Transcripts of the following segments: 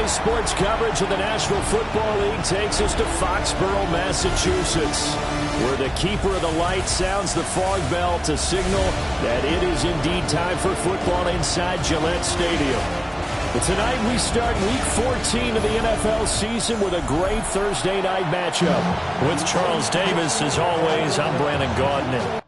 Today's sports coverage of the National Football League takes us to Foxborough, Massachusetts, where the keeper of the light sounds the fog bell to signal that it is indeed time for football inside Gillette Stadium. But tonight we start Week 14 of the NFL season with a great Thursday night matchup. With Charles Davis, as always, I'm Brandon Gaudin.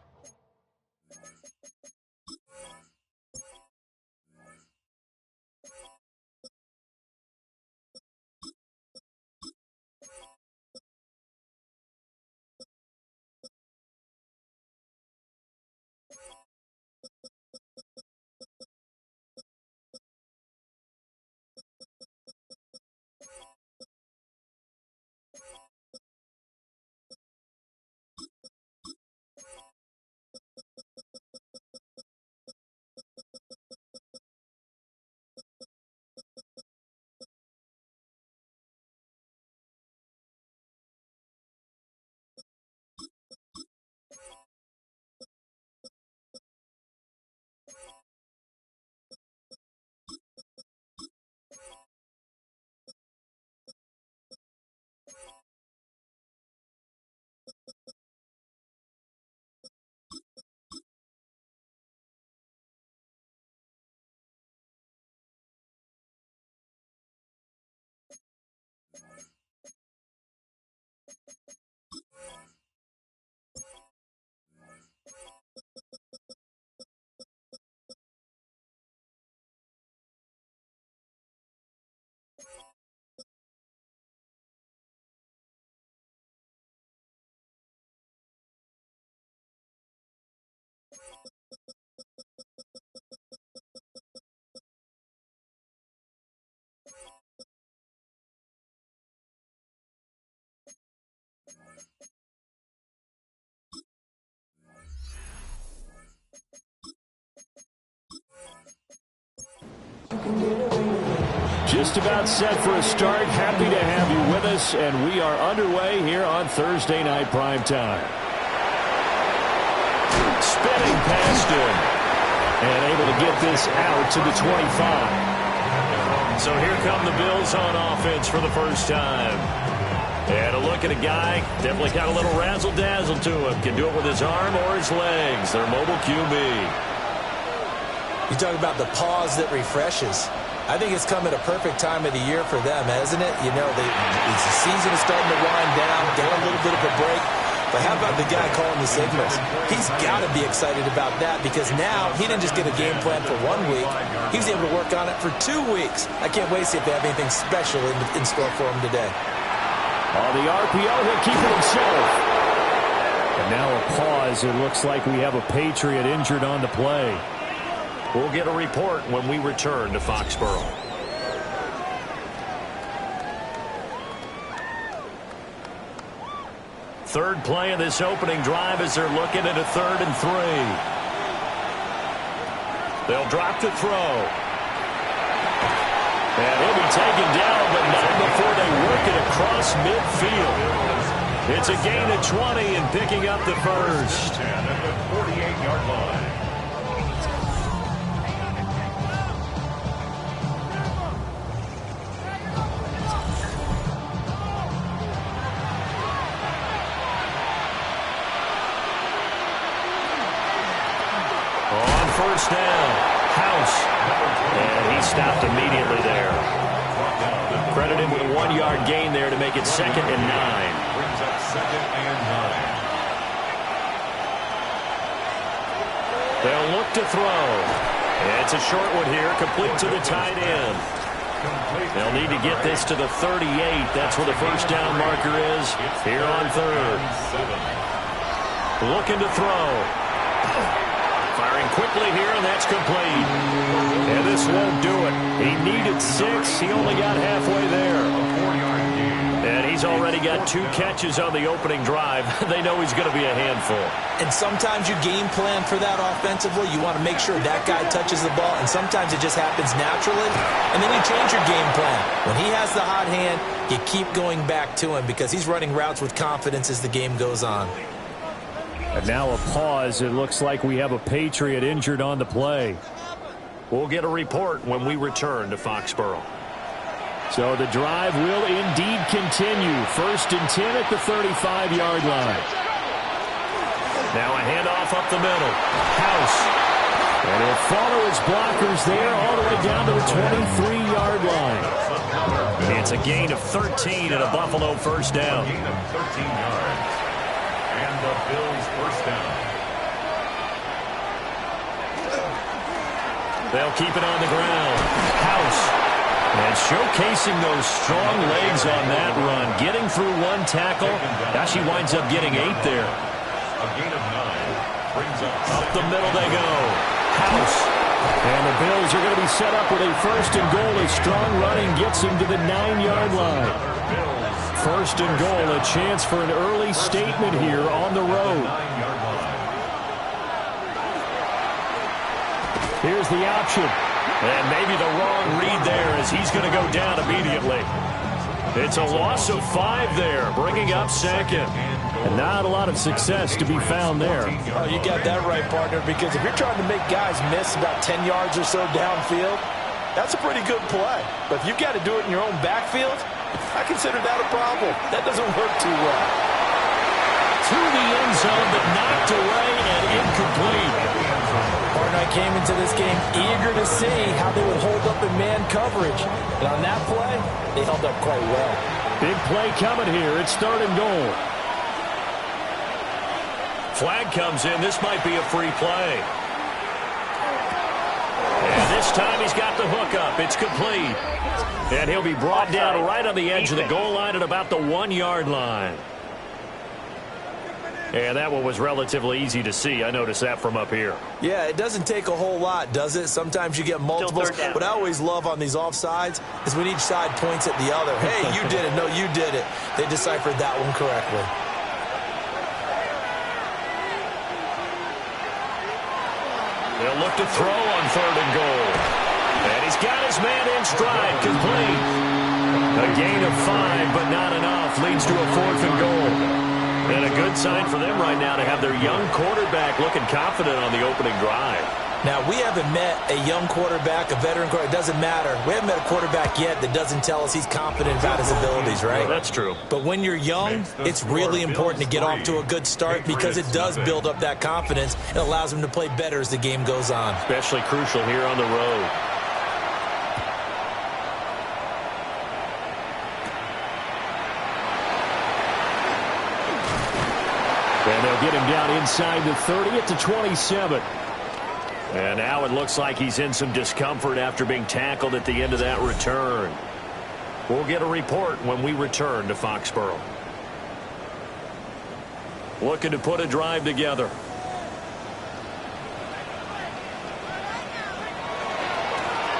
Just about set for a start. Happy to have you with us, and we are underway here on Thursday Night Primetime. Spinning past him, and able to get this out to the 25. So here come the Bills on offense for the first time. And a look at a guy, definitely got a little razzle-dazzle to him. Can do it with his arm or his legs. Their mobile QB. You talk about the pause that refreshes. I think it's come at a perfect time of the year for them, hasn't it? You know, the season is starting to wind down, get a little bit of a break. But how about the guy calling the signals? He's got to be excited about that because now he didn't just get a game plan for 1 week. He was able to work on it for 2 weeks. I can't wait to see if they have anything special in store for him today. On the RPO, he'll keep it himself. And now a pause. It looks like we have a Patriot injured on the play. We'll get a report when we return to Foxborough. Third play of this opening drive as they're looking at a 3rd and 3. They'll drop to throw. And he'll be taken down, but not before they work it across midfield. It's a gain of 20 and picking up the first. At the 48-yard line. First down, House, and he stopped immediately there. Credited with a 1-yard gain there to make it 2nd and 9. Brings up 2nd and 9. They'll look to throw. It's a short one here, complete to the tight end. They'll need to get this to the 38. That's where the first down marker is here on 3rd. Looking to throw. Firing quickly here, and that's complete. And this won't do it. He needed 6. He only got halfway there. And he's already got 2 catches on the opening drive. They know he's going to be a handful. And sometimes you game plan for that offensively. You want to make sure that guy touches the ball, and sometimes it just happens naturally. And then you change your game plan. When he has the hot hand, you keep going back to him because he's running routes with confidence as the game goes on. And now a pause. It looks like we have a Patriot injured on the play. We'll get a report when we return to Foxborough. So the drive will indeed continue. 1st and 10 at the 35-yard line. Now a handoff up the middle. House. And he'll follow his blockers there all the way down to the 23-yard line. It's a gain of 13 and a Buffalo first down. Gain of 13 yards. And the Bills first down. They'll keep it on the ground. House. And showcasing those strong legs on that run. Getting through one tackle. Now she winds up getting 8 there. A gain of 9 brings up the middle they go. House. And the Bills are going to be set up with a 1st and goal. A strong running gets him to the 9-yard line. 1st and goal, a chance for an early statement here on the road. Here's the option. And maybe the wrong read there as he's going to go down immediately. It's a loss of 5 there, bringing up 2nd. And not a lot of success to be found there. Oh, you got that right, partner, because if you're trying to make guys miss about 10 yards or so downfield, that's a pretty good play. But if you've got to do it in your own backfield, I consider that a problem. That doesn't work too well. To the end zone, but knocked away and incomplete. Partner, I came into this game eager to see how they would hold up in man coverage. And on that play, they held up quite well. Big play coming here. It's 3rd and goal. Flag comes in. This might be a free play. And this time he's got the hook up. It's complete. And he'll be brought down right on the edge of the goal line at about the 1-yard line. And that one was relatively easy to see. I noticed that from up here. Yeah, it doesn't take a whole lot, does it? Sometimes you get multiples. What I always love on these offsides is when each side points at the other. Hey, you did it. No, you did it. They deciphered that one correctly. They'll look to throw on 3rd and goal. And he's got his man in stride, complete. A gain of 5, but not enough. Leads to a 4th and goal. And a good sign for them right now to have their young quarterback looking confident on the opening drive. Now, we haven't met a young quarterback, a veteran quarterback. It doesn't matter. We haven't met a quarterback yet that doesn't tell us he's confident about his abilities, right? Well, that's true. But when you're young, it's really important to get off to a good start because it does build up that confidence. It allows him to play better as the game goes on. Especially crucial here on the road. And they'll get him down inside the 30 at the 27. And now it looks like he's in some discomfort after being tackled at the end of that return. We'll get a report when we return to Foxborough. Looking to put a drive together.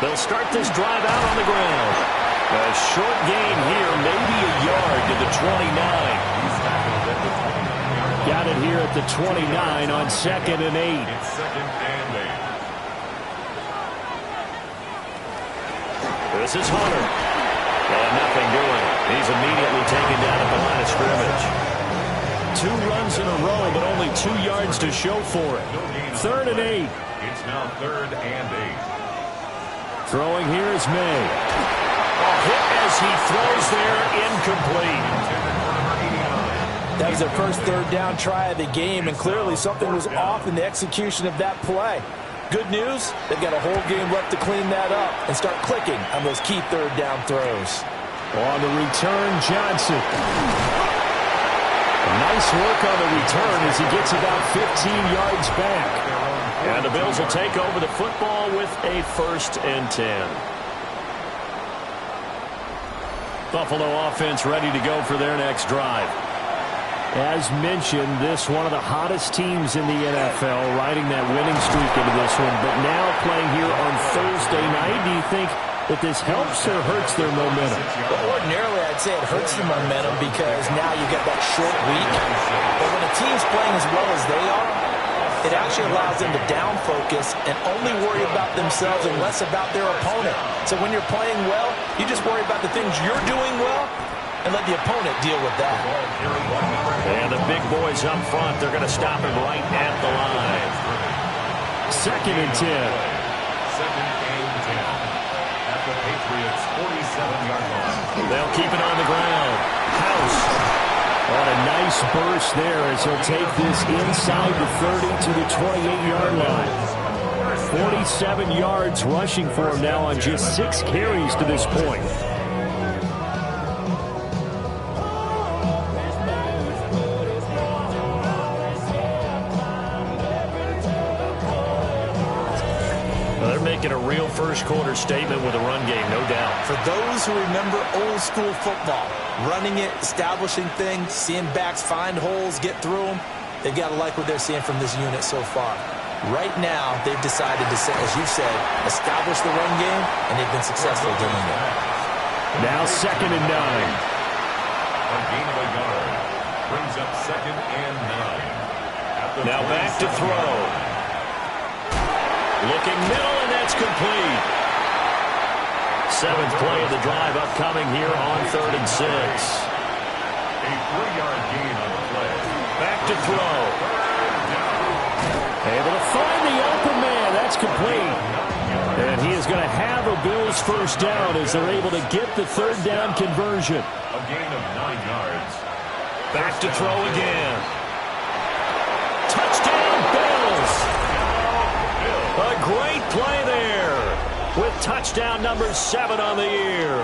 They'll start this drive out on the ground. A short gain here, maybe a yard to the 29. Got it here at the 29 on 2nd and 8. It's 2nd and 8. This is Hunter. And nothing doing. He's immediately taken down at the line of scrimmage. 2 runs in a row, but only 2 yards to show for it. 3rd and 8. It's now 3rd and 8. Throwing here is May. A hit as he throws there, incomplete. That was their first 3rd down try of the game, and clearly something was off in the execution of that play. Good news, they've got a whole game left to clean that up and start clicking on those key 3rd down throws. On the return, Johnson. Nice work on the return as he gets about 15 yards back. And the Bills will take over the football with a 1st and 10. Buffalo offense ready to go for their next drive. As mentioned, this one of the hottest teams in the NFL, riding that winning streak into this one, but now playing here on Thursday night. Do you think that this helps or hurts their momentum? Well, ordinarily, I'd say it hurts the momentum because now you get that short week. But when a team's playing as well as they are, it actually allows them to down focus and only worry about themselves and less about their opponent. So when you're playing well, you just worry about the things you're doing well and let the opponent deal with that. And the big boys up front, they're going to stop him right at the line. 2nd and 10. 2nd and 10. At the Patriots' 47-yard line. They'll keep it on the ground. House. On a nice burst there as he'll take this inside the 30 to the 28-yard line. 47 yards rushing for him now on just 6 carries to this point. Making a real first-quarter statement with a run game, no doubt. For those who remember old-school football, running it, establishing things, seeing backs find holes, get through them, they've got to like what they're seeing from this unit so far. Right now, they've decided to, as you said, establish the run game, and they've been successful doing it. Now 2nd and 9. A gain of a yard brings up 2nd and 9. Now back to throw. Looking middle, and that's complete. 7th play of the drive upcoming here on 3rd and 6. A 3-yard gain on the play. Back to throw. Able to find the open man. That's complete. And he is going to have a Bills first down as they're able to get the 3rd down conversion. A gain of 9 yards. Back to throw again. Touchdown, Bills. A great play there with touchdown number 7 on the year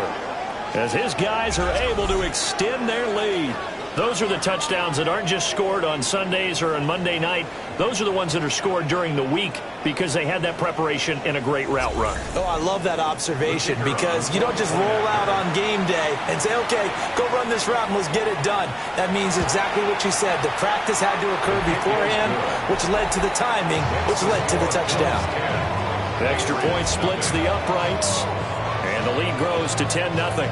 as his guys are able to extend their lead. Those are the touchdowns that aren't just scored on Sundays or on Monday night. Those are the ones that are scored during the week because they had that preparation and a great route run. Oh, I love that observation because you don't just roll out on game day and say, okay, go run this route and let's get it done. That means exactly what you said. The practice had to occur beforehand, which led to the timing, which led to the touchdown. The extra point splits the uprights, and the lead grows to 10-0.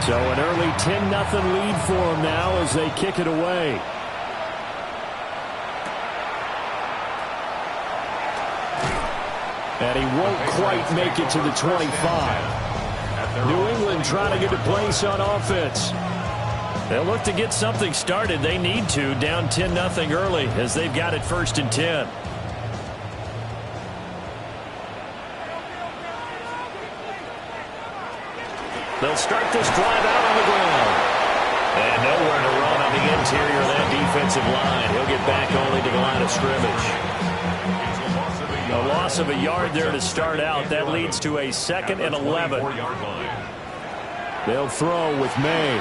So an early 10-0 lead for them now as they kick it away. And he won't quite make it to the 25. New England trying to get a place on offense. They'll look to get something started. They need to, down 10-0 early as they've got it 1st and 10. They'll start this drive out on the ground. And nowhere to run on the interior of that defensive line. He'll get back only to the line of scrimmage. A loss of a yard there to start out. That leads to a 2nd and 11. They'll throw with May.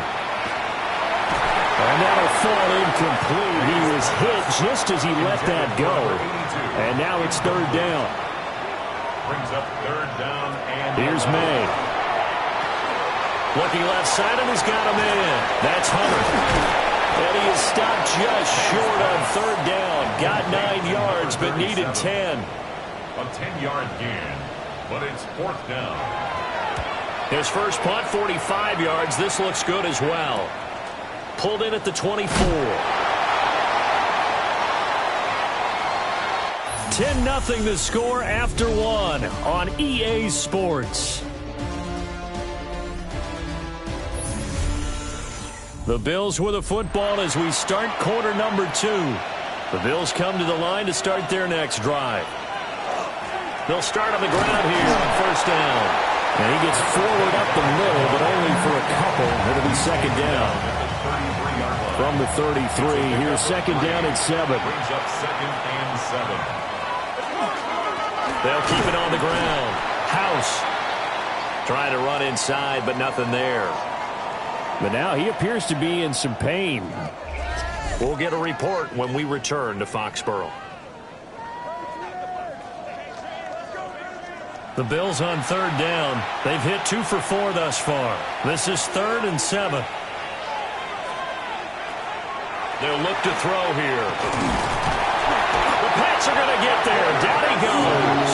And that'll fall incomplete. He was hit just as he let that go. And now it's 3rd down. Brings up 3rd down and here's May. Looking left side, and he's got him in. That's Hunter. And he is stopped just short on 3rd down. Got 9 yards, but needed 10. A 10-yard gain, but it's 4th down. His first punt, 45 yards. This looks good as well. Pulled in at the 24. 10-0 the score after 1 on EA Sports. The Bills with a football as we start quarter number 2. The Bills come to the line to start their next drive. They'll start on the ground here on 1st down. And he gets forward up the middle, but only for a couple. It'll be 2nd down. From the 33, here's 2nd down and 7. Brings up 2nd and 7. They'll keep it on the ground. House trying to run inside, but nothing there. But now he appears to be in some pain. We'll get a report when we return to Foxborough. The Bills on 3rd down. They've hit 2 for 4 thus far. This is 3rd and 7. They'll look to throw here. The Pats are going to get there. Down he goes.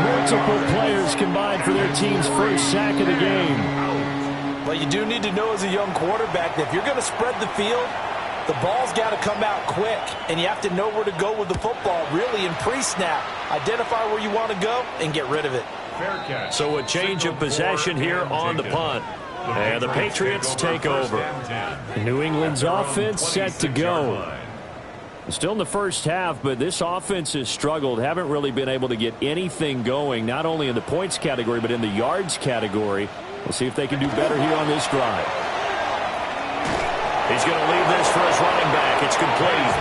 Multiple players combined for their team's first sack of the game. But you do need to know as a young quarterback that if you're going to spread the field, the ball's got to come out quick. And you have to know where to go with the football, really, in pre-snap. Identify where you want to go and get rid of it. So a change of possession here on the punt. And the Patriots take over. New England's offense set to go. Still in the first half, but this offense has struggled. Haven't really been able to get anything going, not only in the points category, but in the yards category. We'll see if they can do better here on this drive. He's going to leave this for his running back. It's complete.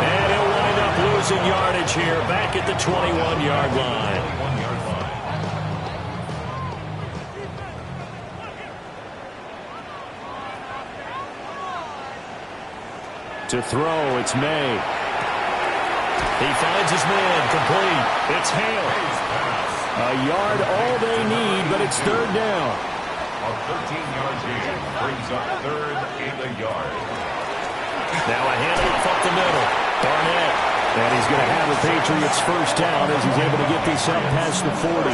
And he'll wind up losing yardage here back at the 21-yard line. To throw, it's May. He finds his man, complete. It's Hale. A yard, all they need, but it's third down. A 13-yard gain brings up third and a yard. Now a handoff up the middle. Barnett. And he's going to have the Patriots first down as he's able to get this up past the 40.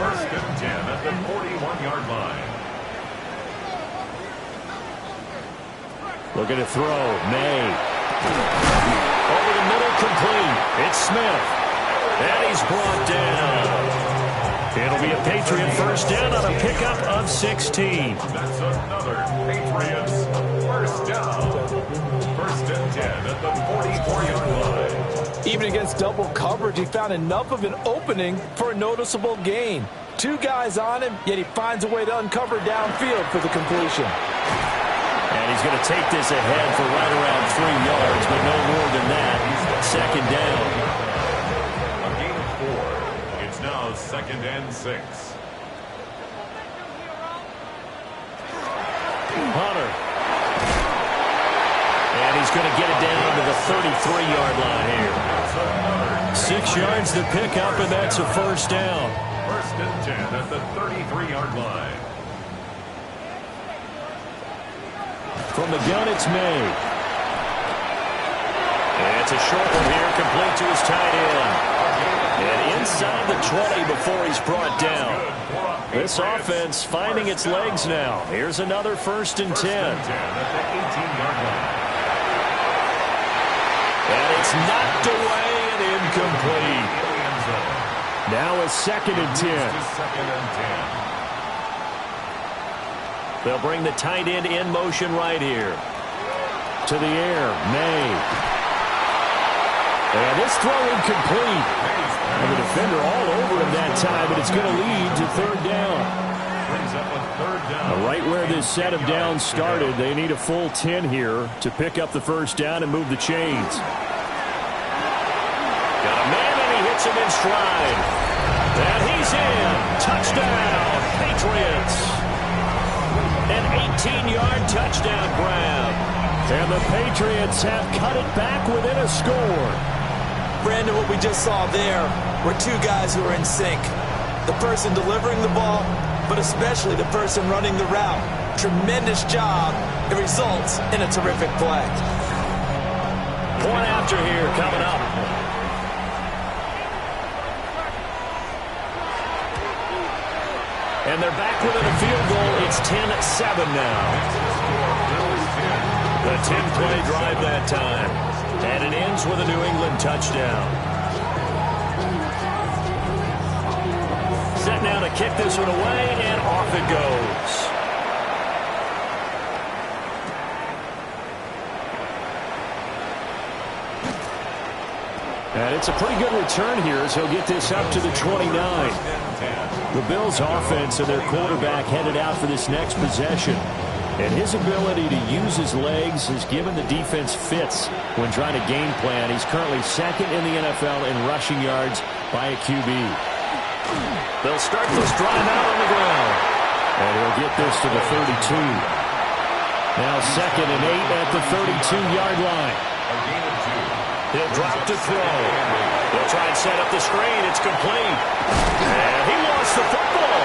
First and 10 at the 41-yard line. Looking to throw, May. Over the middle, complete. It's Smith. And he's brought down. It'll be a Patriot first down on a pickup of 16. That's another Patriots first down. First and 10 at the 44-yard line. Even against double coverage, he found enough of an opening for a noticeable gain. Two guys on him, yet he finds a way to uncover downfield for the completion. And he's going to take this ahead for right around 3 yards, but no more than that. Second down. A gain of 4. It's now second and 6. Hunter. And he's going to get it down to the 33-yard line here. 6 yards to pick up, and that's a first down. First and 10 at the 33-yard line. From the gun, it's May. And it's a short one here, complete to his tight end. And inside the 20 before he's brought down. This offense finding its legs now. Here's another first and 10. First and 10 at the 18-yard line. And it's knocked away and incomplete. Now a second and 10. Second and 10. They'll bring the tight end in motion right here. To the air, May. And this throw incomplete. And the defender all over him that time, but it's going to lead to third down. Brings up a third down. Right where this set of downs started, they need a full 10 here to pick up the first down and move the chains. Got a man, and he hits him in stride. And he's in. Touchdown, Patriots. An 18-yard touchdown grab. And the Patriots have cut it back within a score. Brandon, what we just saw there were two guys who are in sync. The person delivering the ball, but especially the person running the route. Tremendous job. It results in a terrific play. Point after here coming up. And they're back within a field goal. It's 10-7 now. The 10-play drive that time. And it ends with a New England touchdown. Set now to kick this one away, and off it goes. And it's a pretty good return here as he'll get this up to the 29. The Bills' offense and their quarterback headed out for this next possession. And his ability to use his legs has given the defense fits when trying to game plan. He's currently second in the NFL in rushing yards by a QB. They'll start this drive out on the ground. And he'll get this to the 32. Now second and 8 at the 32-yard line. He'll drop to throw. They'll try and set up the screen. It's complete. And he lost the football.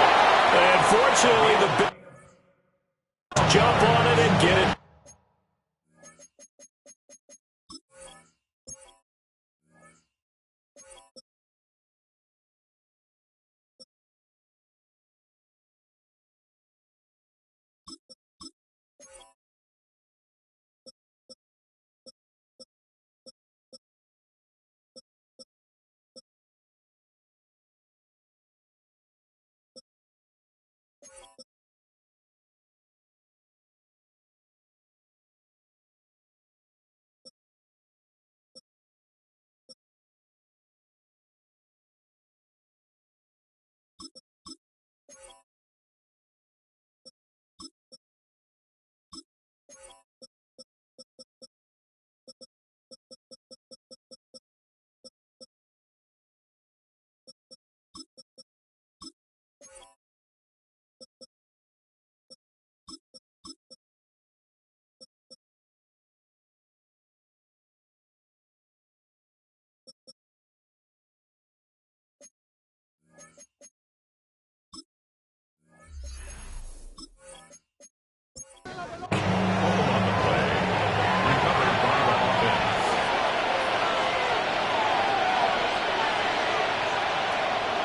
And fortunately, the Bills jump on it and get it.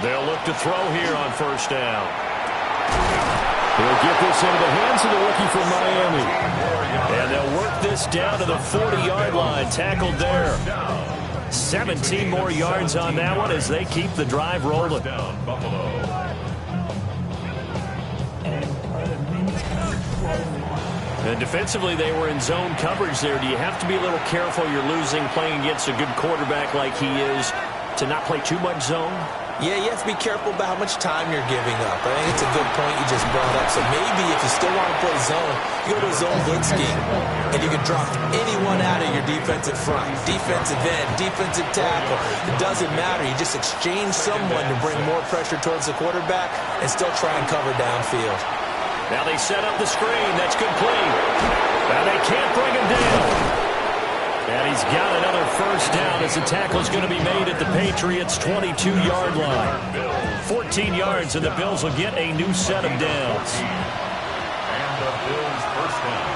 They'll look to throw here on first down. He'll get this into the hands of the rookie from Miami. And they'll work this down to the 40-yard line. Tackled there. 17 more yards on that one as they keep the drive rolling. And defensively, they were in zone coverage there. Do you have to be a little careful? You're losing playing against a good quarterback like he is to not play too much zone? Yeah, you have to be careful about how much time you're giving up. I think it's a good point you just brought up. So maybe if you still want to play zone, you go to a zone blitz scheme, and you can drop anyone out of your defensive front. Defensive end, defensive tackle. It doesn't matter. You just exchange someone to bring more pressure towards the quarterback and still try and cover downfield. Now they set up the screen. That's complete. Now they can't bring him down. And he's got another first down as the tackle is going to be made at the Patriots' 22-yard line. 14 yards, and the Bills will get a new set of downs. And the Bills' first down.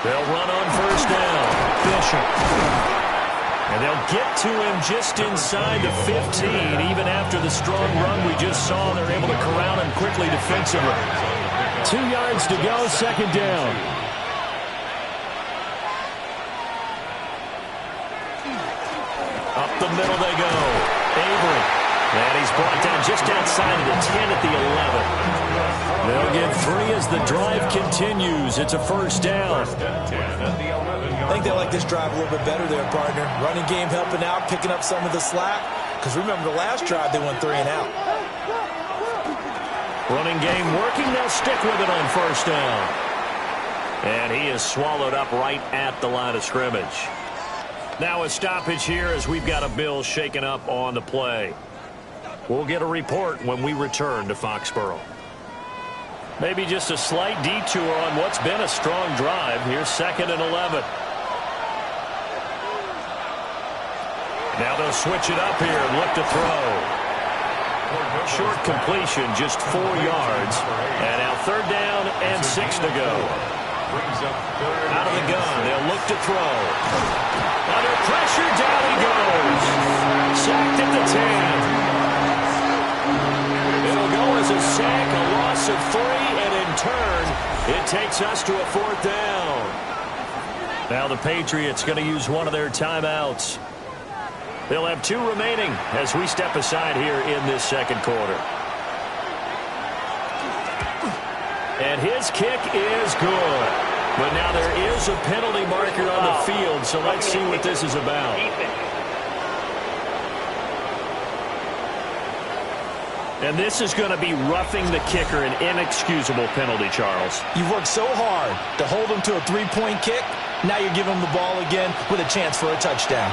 They'll run on first down. Bishop. And they'll get to him just inside the 15. Even after the strong run we just saw, they're able to corral him quickly defensively. 2 yards to go, second down. Up the middle they go. Avery. And he's brought down just outside of the 10 at the 11. They'll get 3 as the drive continues. It's a first down. I think they like this drive a little bit better there, partner. Running game helping out, picking up some of the slack. Because remember, the last drive, they went 3 and out. Running game working. They'll stick with it on first down. And he is swallowed up right at the line of scrimmage. Now a stoppage here as we've got a Bills shaken up on the play. We'll get a report when we return to Foxborough. Maybe just a slight detour on what's been a strong drive. Here's 2nd and 11. Now they'll switch it up here and look to throw. Short completion, just 4 yards. And now 3rd down and 6 to go. Out of the gun, they'll look to throw. Under pressure, down he goes. Sacked at the 10. It'll go as a sack, a loss of 3, and in turn, it takes us to a 4th down. Now the Patriots going to use one of their timeouts. They'll have 2 remaining as we step aside here in this second quarter. And his kick is good. But now there is a penalty marker on the field, so let's see what this is about. And this is going to be roughing the kicker, an inexcusable penalty, Charles. You've worked so hard to hold him to a 3-point kick. Now you give him the ball again with a chance for a touchdown.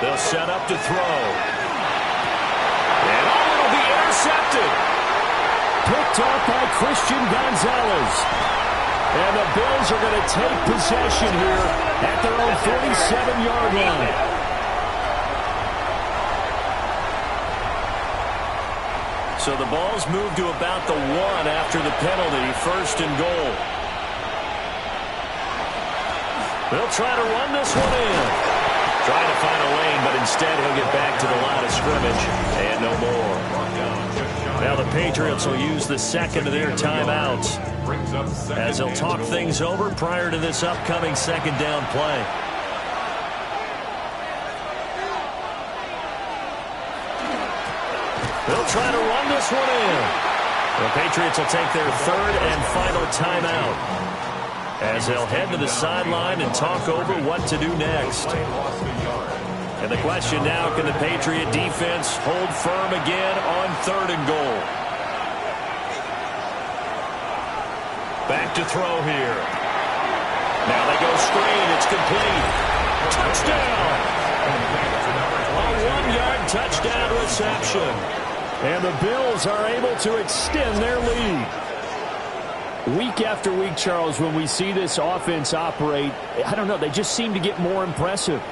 They'll set up to throw. And it'll be intercepted. Picked off by Christian Gonzalez. And the Bills are going to take possession here at their own 47-yard line. So the ball's moved to about the 1 after the penalty, 1st and goal. They'll try to run this one in. Trying to find a lane, but instead he'll get back to the line of scrimmage and no more. Now the Patriots will use the 2nd of their timeouts as they'll talk things over prior to this upcoming 2nd down play. They'll try to run this one in. The Patriots will take their 3rd and final timeout as they'll head to the sideline and talk over what to do next. And the question now, can the Patriot defense hold firm again on 3rd and goal? Back to throw here. Now they go screen. It's complete. Touchdown! A 1-yard touchdown reception. And the Bills are able to extend their lead. Week after week, Charles, when we see this offense operate, I don't know, they just seem to get more impressive.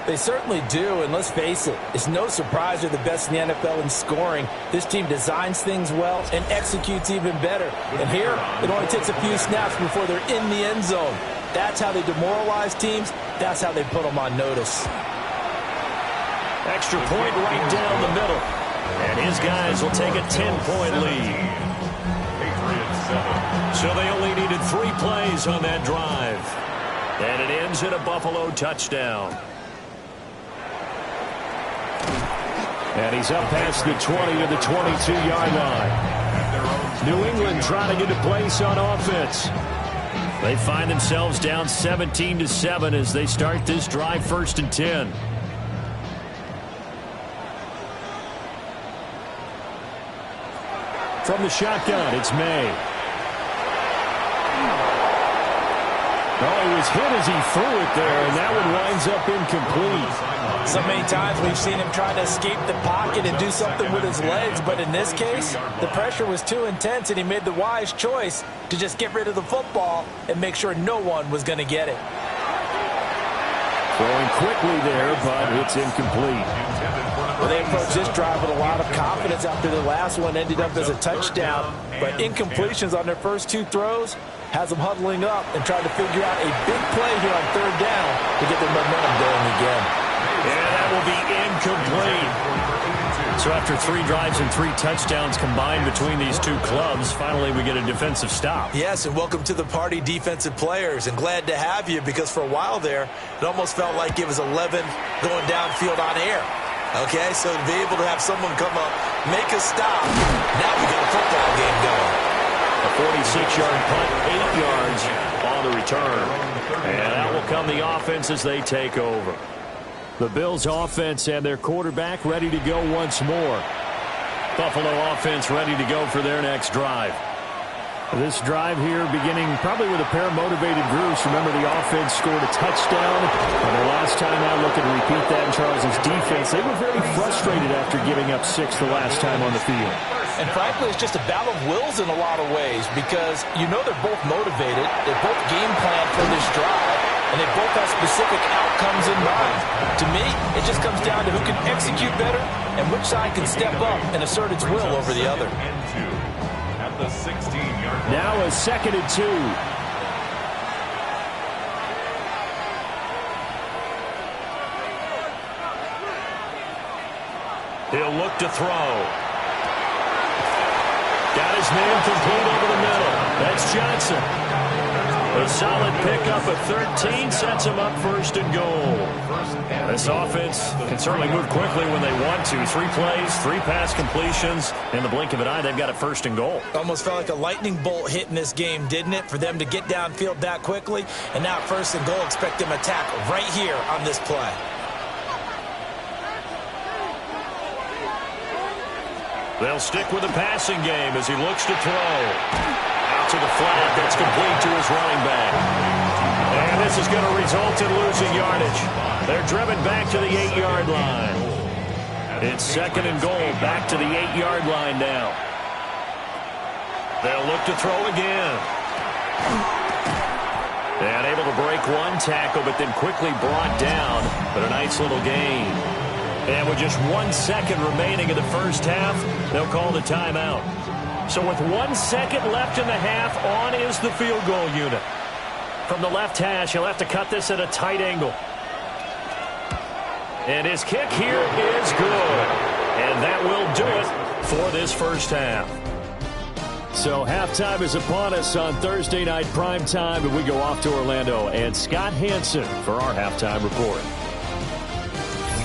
They certainly do, and let's face it, it's no surprise they're the best in the NFL in scoring. This team designs things well and executes even better. And here, it only takes a few snaps before they're in the end zone. That's how they demoralize teams. That's how they put them on notice. Extra point right down the middle. And his guys will take a 10-point lead. So they only needed 3 plays on that drive. And it ends in a Buffalo touchdown. And he's up past the 20 to the 22-yard line. New England trying to get a place on offense. They find themselves down 17-7 as they start this drive, 1st and 10. From the shotgun, it's May. Oh, he was hit as he threw it there, and that one winds up incomplete. So many times we've seen him try to escape the pocket and do something with his legs, but in this case, the pressure was too intense, and he made the wise choice to just get rid of the football and make sure no one was going to get it. Throwing quickly there, but it's incomplete. Well, they approached this drive with a lot of confidence after the last one ended up as a touchdown, but incompletions on their first 2 throws has them huddling up and trying to figure out a big play here on 3rd down to get their momentum going again. Yeah, that will be incomplete. So after 3 drives and 3 touchdowns combined between these 2 clubs, finally we get a defensive stop. Yes, and welcome to the party, defensive players, and glad to have you, because for a while there, it almost felt like it was 11 going downfield on air. Okay, so to be able to have someone come up, make a stop, now we got a football game going. A 46-yard punt, 8 yards on the return. And out will come the offense as they take over. The Bills offense and their quarterback ready to go once more. Buffalo offense ready to go for their next drive. This drive here beginning probably with a pair of motivated groups. Remember, the offense scored a touchdown. And their last time out, looking to repeat that in Charles' defense. They were very frustrated after giving up 6 the last time on the field. And frankly, it's just a battle of wills in a lot of ways, because you know they're both motivated. They both game plan for this drive, and they both have specific outcomes in mind. To me, it just comes down to who can execute better and which side can step up and assert its will over the other. The 16-yard line. Now a 2nd and 2. He'll look to throw. Got his man complete over the middle. That's Johnson. A solid pickup at 13 sets him up 1st and goal. This offense can certainly move quickly when they want to. 3 plays, 3 pass completions. In the blink of an eye, they've got a 1st and goal. Almost felt like a lightning bolt hit in this game, didn't it? For them to get downfield that quickly. And now 1st and goal, expect them to tackle right here on this play. They'll stick with the passing game as he looks to throw. Out to the flat. That's complete to his running back. And this is going to result in losing yardage. They're driven back to the 8-yard line. It's 2nd and goal, back to the 8-yard line now. They'll look to throw again. And able to break 1 tackle, but then quickly brought down. But a nice little gain. And with just 1 second remaining in the first half, they'll call the timeout. So with 1 second left in the half, on is the field goal unit. From the left hash, he'll have to cut this at a tight angle. And his kick here is good. And that will do it for this first half. So halftime is upon us on Thursday night primetime, and we go off to Orlando. And Scott Hanson for our halftime report.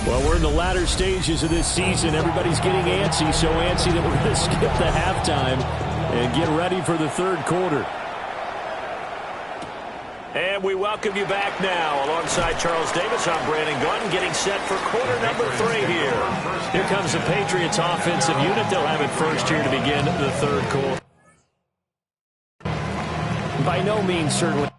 Well, we're in the latter stages of this season. Everybody's getting antsy, so antsy that we're going to skip the halftime and get ready for the 3rd quarter. And we welcome you back now. Alongside Charles Davis, I'm Brandon Gaudin, getting set for quarter number 3 here. Here comes the Patriots offensive unit. They'll have it first here to begin the 3rd quarter. By no means certainly.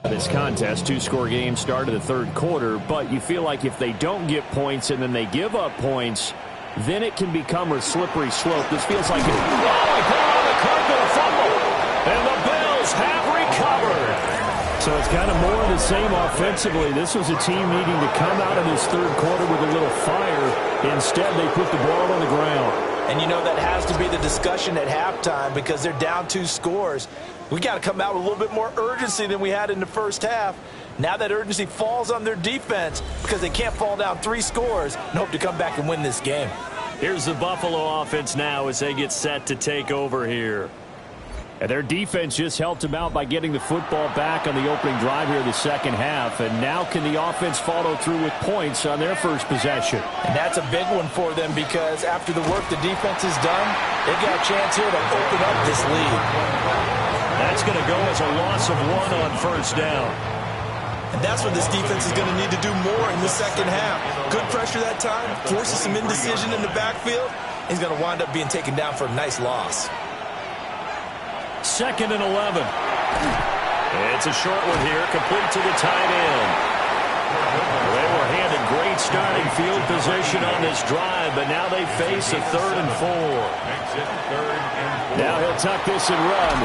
This contest, two-score game, start of the third quarter, but you feel like if they don't get points and then they give up points, then it can become a slippery slope. This feels like it. Oh, he put it on the carpet, a fumble, and the Bills have recovered. So it's kind of more of the same offensively. This was a team needing to come out of this third quarter with a little fire. Instead, they put the ball on the ground. And you know that has to be the discussion at halftime because they're down 2 scores. We got to come out with a little bit more urgency than we had in the first half. Now that urgency falls on their defense because they can't fall down 3 scores and hope to come back and win this game. Here's the Buffalo offense now as they get set to take over here. And their defense just helped them out by getting the football back on the opening drive here in the second half. And now can the offense follow through with points on their first possession? And that's a big one for them because after the work the defense has done, they've got a chance here to open up this lead. That's going to go as a loss of 1 on first down. And that's what this defense is going to need to do more in the second half. Good pressure that time, forces some indecision in the backfield. He's going to wind up being taken down for a nice loss. 2nd and 11. It's a short one here, complete to the tight end. They were handed great starting field position on this drive, but now they face a 3rd and 4. Now he'll tuck this and run.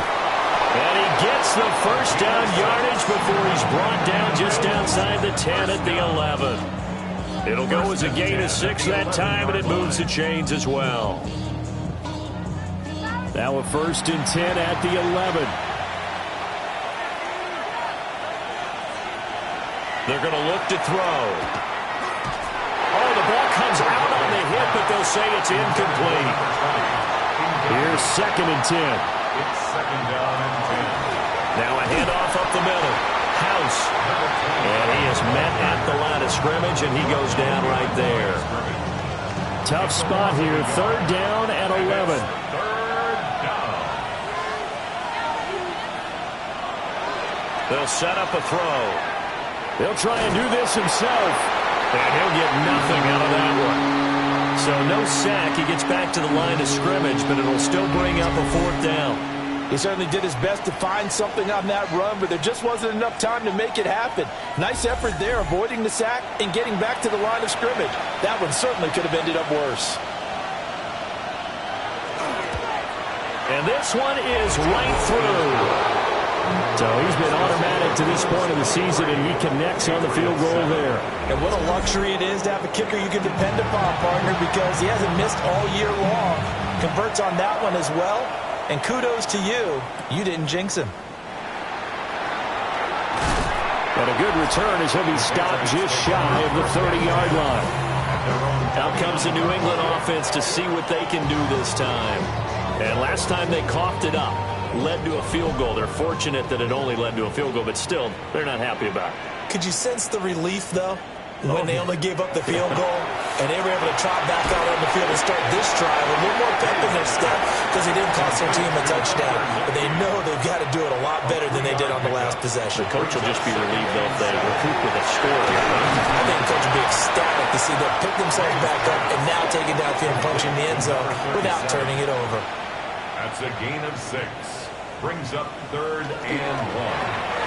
And he gets the first down yardage before he's brought down just outside the 10 at the 11. It'll go as a gain of 6 that time, and it moves the chains as well. Now a 1st and 10 at the 11. They're going to look to throw. Oh, the ball comes out on the hit, but they'll say it's incomplete. Here's 2nd and 10. It's 2nd down and 10. Now a handoff up the middle. House. And he is met at the line of scrimmage, and he goes down right there. Tough spot here. 3rd down and 11. They'll set up a throw. He'll try and do this himself. And he'll get nothing out of that one. So no sack. He gets back to the line of scrimmage, but it'll still bring up a 4th down. He certainly did his best to find something on that run, but there just wasn't enough time to make it happen. Nice effort there, avoiding the sack and getting back to the line of scrimmage. That one certainly could have ended up worse. And this one is right through. So he's been automatic to this point of the season, and he connects on the field goal there. And what a luxury it is to have a kicker you can depend upon, partner, because he hasn't missed all year long. Converts on that one as well. And kudos to you. You didn't jinx him. And a good return as he'll be stopped just shy of the 30-yard line. Out comes the New England offense to see what they can do this time. And last time they coughed it up. Led to a field goal. They're fortunate that it only led to a field goal, but still, they're not happy about it. Could you sense the relief, though, when they only gave up the field goal and they were able to trot back out on the field and start this drive a little more pep in their step because they didn't cost their team a touchdown. But they know they've got to do it a lot better than they did on the last possession. The coach will just be relieved, though, if they recoup with a score here. I think the coach will be ecstatic to see them pick themselves back up and now take it downfield and punch in the end zone without turning it over. That's a gain of 6. Brings up 3rd and 1.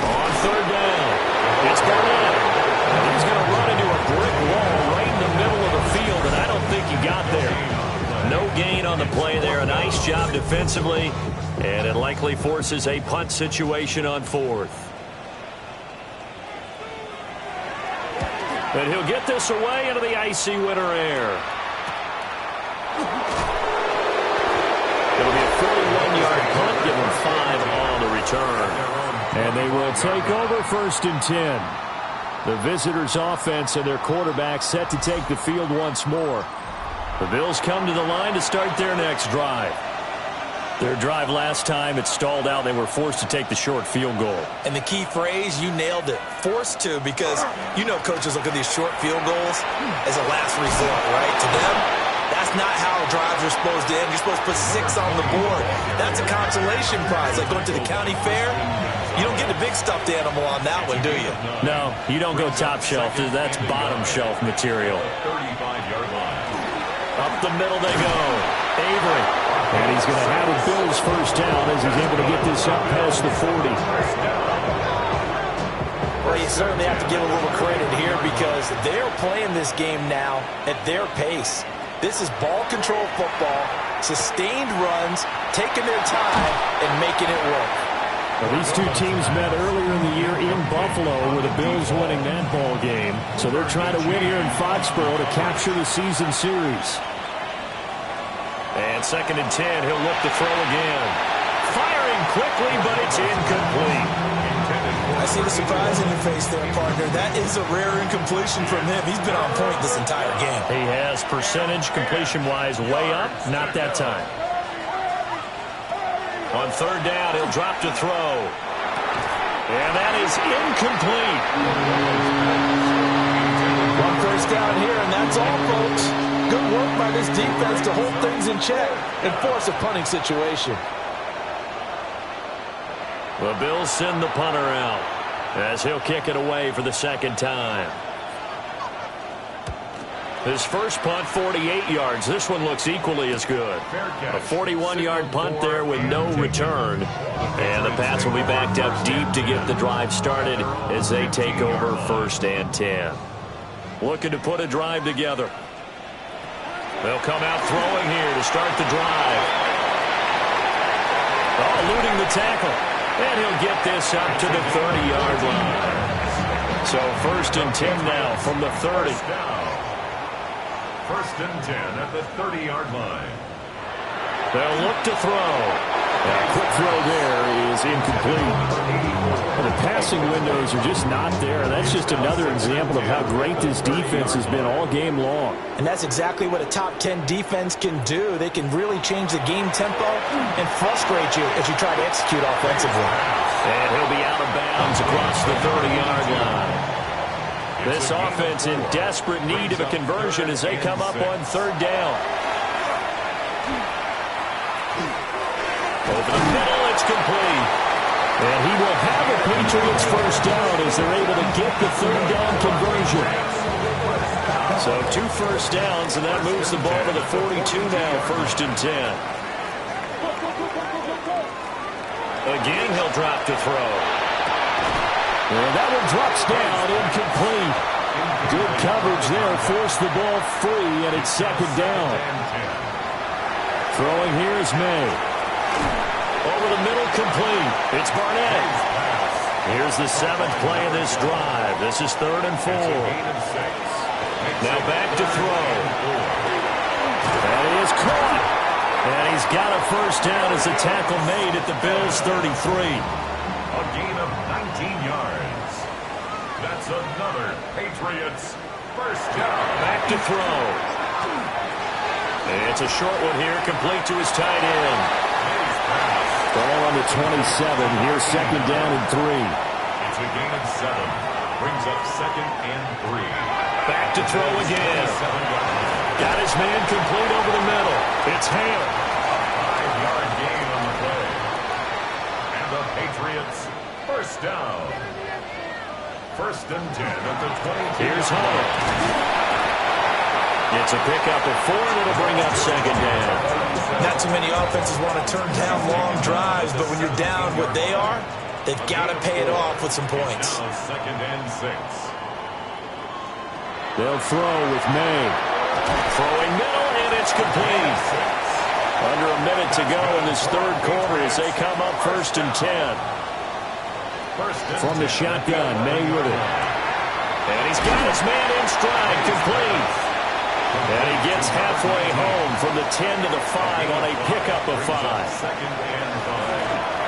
On 3rd down, it's Garnett. He's going to run into a brick wall right in the middle of the field, and I don't think he got there. No gain on the play there. A nice job defensively, and it likely forces a punt situation on 4th. And he'll get this away into the icy winter air. It'll be a 41-yard punt, give them 5 on the return. And they will take over 1st and 10. The visitors' offense and their quarterback set to take the field once more. The Bills come to the line to start their next drive. Their drive last time, it stalled out. They were forced to take the short field goal. And the key phrase, you nailed it. Forced to, because you know coaches look at these short field goals as a last resort, right? To them, that's not how drives are supposed to end. You're supposed to put 6 on the board. That's a consolation prize. Like going to the county fair, you don't get the big stuffed animal on that one, do you? No, you don't go top shelf. That's bottom shelf material. 35-yard line. Up the middle they go. Avery. And he's going to have a Bills first down as he's able to get this up past the 40. you certainly have to give a little credit here because they're playing this game now at their pace. This is ball control football, sustained runs, taking their time, and making it work. Well, these two teams met earlier in the year in Buffalo with the Bills winning that ball game. So they're trying to win here in Foxborough to capture the season series. And 2nd and 10, he'll look to throw again. Firing quickly, but it's incomplete. I see the surprise in your face there, partner. That is a rare incompletion from him. He's been on point this entire game. He has percentage completion-wise way up, not that time. On 3rd down, he'll drop to throw. And that is incomplete. One first down here, and that's all, folks. Good work by this defense to hold things in check and force a punting situation. The Bills send the punter out as he'll kick it away for the 2nd time. His first punt, 48 yards. This one looks equally as good. A 41-yard punt there with no return. And the Pats will be backed up deep to get the drive started as they take over 1st and 10. Looking to put a drive together. They'll come out throwing here to start the drive. Oh, eluding the tackle. And he'll get this up to the 30-yard line. So 1st and 10 now from the 30. 1st and 10 at the 30-yard line. They'll look to throw. A quick throw there is incomplete. Well, the passing windows are just not there. That's just another example of how great this defense has been all game long. And that's exactly what a top 10 defense can do. They can really change the game tempo and frustrate you as you try to execute offensively. And he'll be out of bounds across the 30-yard line. This offense in desperate need of a conversion as they come up on 3rd down. Over the middle, it's complete. And he will have a Patriots first down as they're able to get the 3rd down conversion. So 2 first downs, and that moves the ball to the 42 now, 1st and 10. Again, he'll drop to throw. And that one drops down, incomplete. Good coverage there, forced the ball free, and it's 2nd down. Throwing here is May. Over the middle, complete. It's Barnett. Here's the 7th play of this drive. This is 3rd and 4. Now back to throw. That is caught. And he's got a first down as a tackle made at the Bills' 33. A gain of 19 yards. That's another Patriots first down. Back to throw. It's a short one here, complete to his tight end. Ball on the 27. Here's 2nd down and 3. It's a gain of 7. Brings up 2nd and 3. Back to throw again. Got his man complete over the middle. It's Hale. 5-yard gain on the play. And the Patriots first down. 1st and 10 at the 22. Here's Hale. It's a pickup of 4, and it'll bring up 2nd down. Not too many offenses want to turn down long drives, but when you're down what they are, they've got to pay it off with some points. Now 2nd and 6. They'll throw with May. Throwing middle, and it's complete. Under a minute to go in this 3rd quarter as they come up 1st and 10. From the shotgun, May with it. And he's got his man in stride, complete. And he gets halfway home from the 10 to the 5 on a pickup of 5.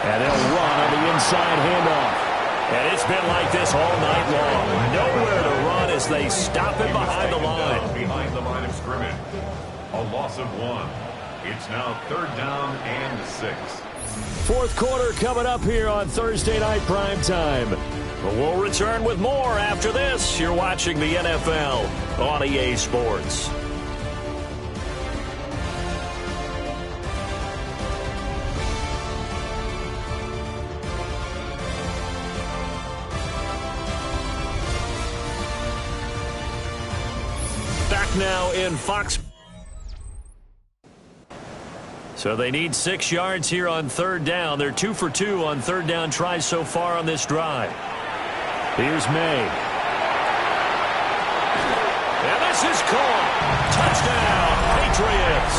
And they'll run on the inside handoff. And it's been like this all night long. Nowhere to run as they stop it behind the line. Behind the line of scrimmage. A loss of 1. It's now 3rd down and 6. 4th quarter coming up here on Thursday Night Prime Time. But we'll return with more after this. You're watching the NFL on EA Sports. Back now in Fox. So they need 6 yards here on 3rd down. They're 2 for 2 on 3rd down tries so far on this drive. Here's May. And this is caught. Touchdown, Patriots.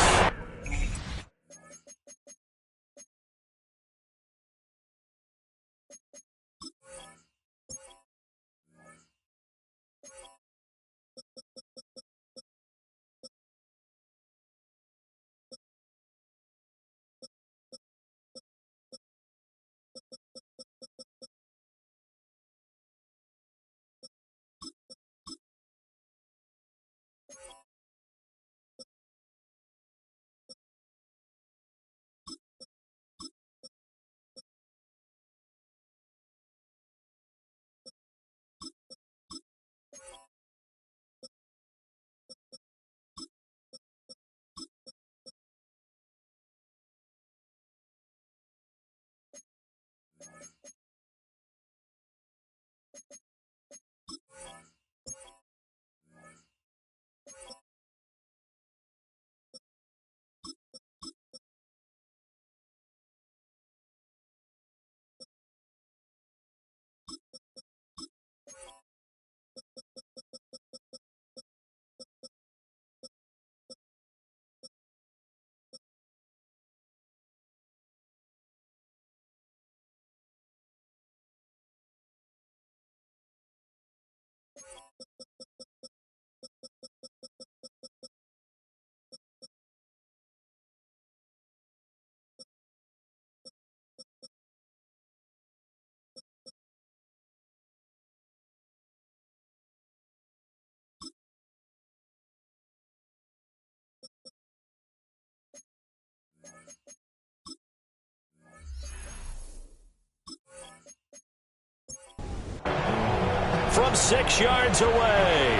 From 6 yards away.